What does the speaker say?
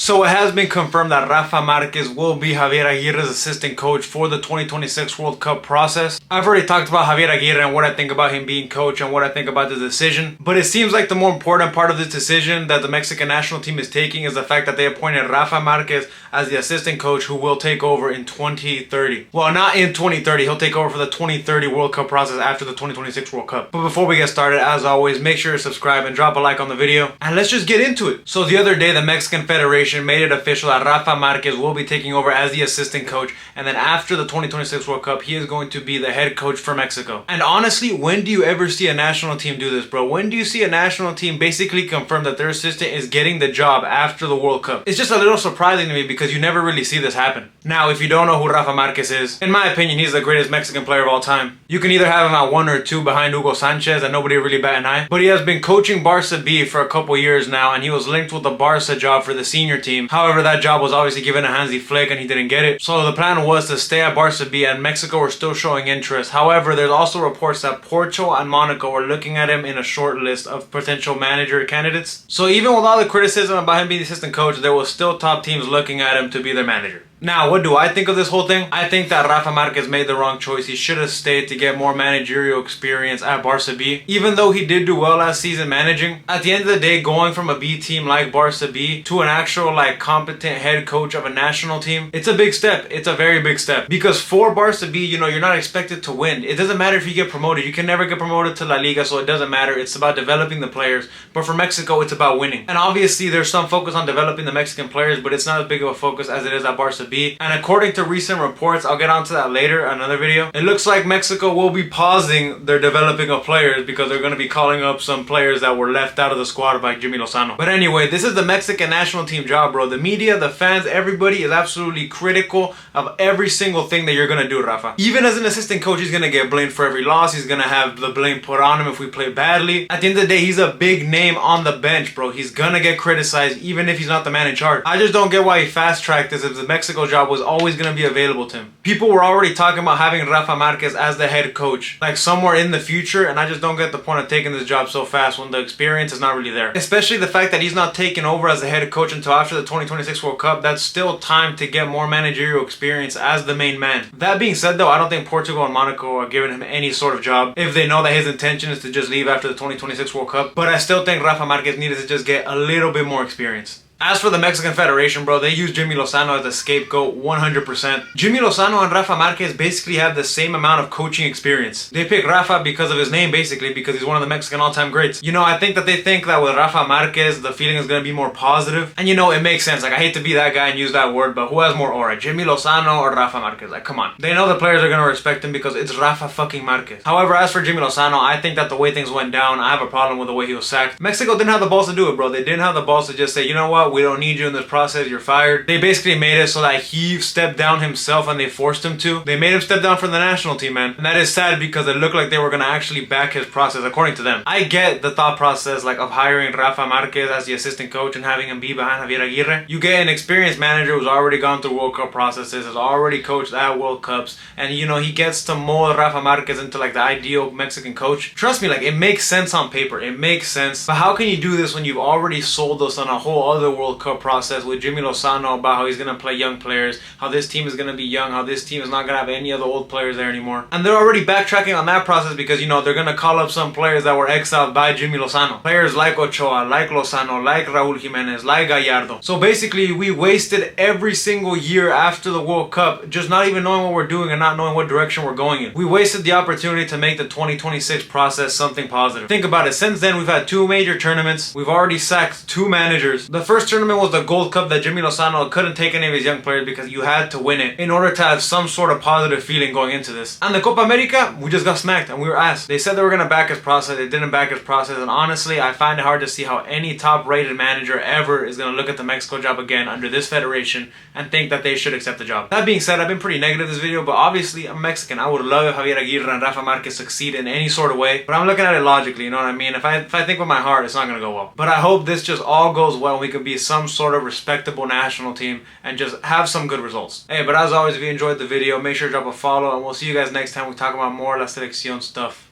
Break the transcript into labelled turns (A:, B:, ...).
A: So it has been confirmed that Rafa Marquez will be Javier Aguirre's assistant coach for the 2026 World Cup process. I've already talked about Javier Aguirre and what I think about him being coach and what I think about the decision. But it seems like the more important part of this decision that the Mexican national team is taking is the fact that they appointed Rafa Marquez as the assistant coach who will take over in 2030. Well, not in 2030. He'll take over for the 2030 World Cup process after the 2026 World Cup. But before we get started, as always, make sure to subscribe and drop a like on the video. And let's just get into it. So the other day, the Mexican Federation made it official that Rafa Marquez will be taking over as the assistant coach, and then after the 2026 World Cup he is going to be the head coach for Mexico. And honestly, when do you ever see a national team do this, bro? When do you see a national team basically confirm that their assistant is getting the job after the World Cup? It's just a little surprising to me because you never really see this happen. Now, if you don't know who Rafa Marquez is, in my opinion, he's the greatest Mexican player of all time. You can either have him at 1 or 2 behind Hugo Sanchez and nobody really bat an eye, but he has been coaching Barca B for a couple years now, and he was linked with the Barca job for the senior team. However, that job was obviously given to Hansi Flick and he didn't get it. So the plan was to stay at Barca B, and Mexico were still showing interest. However, there's also reports that Porto and Monaco were looking at him in a short list of potential manager candidates. So even with all the criticism about him being the assistant coach, there was still top teams looking at him to be their manager. Now, what do I think of this whole thing? I think that Rafa Marquez made the wrong choice. He should have stayed to get more managerial experience at Barca B. Even though he did do well last season managing, at the end of the day, going from a B team like Barca B to an actual competent head coach of a national team, it's a big step. It's a very big step. Because for Barca B, you're not expected to win. It doesn't matter if you get promoted. You can never get promoted to La Liga, so it doesn't matter. It's about developing the players. But for Mexico, it's about winning. And obviously, there's some focus on developing the Mexican players, but it's not as big of a focus as it is at Barca B. And according to recent reports, I'll get onto that later in another video, it looks like Mexico will be pausing their developing of players because they're going to be calling up some players that were left out of the squad by Jimmy Lozano. But anyway, this is the Mexican national team job, bro. The media, the fans, everybody is absolutely critical of every single thing that you're going to do, Rafa. Even as an assistant coach, he's going to get blamed for every loss. He's going to have the blame put on him if we play badly. At the end of the day, he's a big name on the bench, bro. He's going to get criticized even if he's not the man in charge. I just don't get why he fast-tracked this if the Mexico job was always going to be available to him. People were already talking about having Rafa Marquez as the head coach, somewhere in the future, and I just don't get the point of taking this job so fast when the experience is not really there. Especially the fact that he's not taking over as the head coach until after the 2026 World Cup. That's still time to get more managerial experience as the main man. That being said though, I don't think Portugal and Monaco are giving him any sort of job if they know that his intention is to just leave after the 2026 World Cup. But I still think Rafa Marquez needed to just get a little bit more experience. As for the Mexican Federation, bro, they use Jimmy Lozano as a scapegoat 100%. Jimmy Lozano and Rafa Marquez basically have the same amount of coaching experience. They pick Rafa because of his name, basically, because he's one of the Mexican all-time greats. I think that they think that with Rafa Marquez, the feeling is going to be more positive. And it makes sense. I hate to be that guy and use that word, but who has more aura, Jimmy Lozano or Rafa Marquez? Come on. They know the players are going to respect him because it's Rafa fucking Marquez. However, as for Jimmy Lozano, I think that the way things went down, I have a problem with the way he was sacked. Mexico didn't have the balls to do it, bro. They didn't have the balls to just say, you know what, we don't need you in this process, you're fired. They basically made it so that he stepped down himself and they forced him to. They made him step down from the national team, man. And that is sad because it looked like they were going to actually back his process according to them. I get the thought process of hiring Rafa Marquez as the assistant coach and having him be behind Javier Aguirre. You get an experienced manager who's already gone through World Cup processes, has already coached at World Cups, and he gets to mold Rafa Marquez into the ideal Mexican coach. Trust me, it makes sense on paper. It makes sense. But how can you do this when you've already sold us on a whole other World Cup process with Jimmy Lozano about how he's going to play young players, how this team is going to be young, how this team is not going to have any of the old players there anymore. And they're already backtracking on that process because, they're going to call up some players that were exiled by Jimmy Lozano. Players like Ochoa, like Lozano, like Raúl Jiménez, like Gallardo. So basically, we wasted every single year after the World Cup just not even knowing what we're doing and not knowing what direction we're going in. We wasted the opportunity to make the 2026 process something positive. Think about it. Since then, we've had 2 major tournaments. We've already sacked 2 managers. The first tournament was the Gold Cup that Jimmy Lozano couldn't take any of his young players because you had to win it in order to have some sort of positive feeling going into this. And the Copa America, we just got smacked and we were asked. They said they were going to back his process. They didn't back his process. And honestly, I find it hard to see how any top-rated manager ever is going to look at the Mexico job again under this federation and think that they should accept the job. That being said, I've been pretty negative this video, but obviously I'm Mexican. I would love if Javier Aguirre and Rafa Marquez succeed in any sort of way, but I'm looking at it logically, you know what I mean? If I think with my heart, it's not going to go well. But I hope this just all goes well and we can be some sort of respectable national team and just have some good results. Hey, but as always, if you enjoyed the video, make sure to drop a follow and we'll see you guys next time we talk about more La Selección stuff.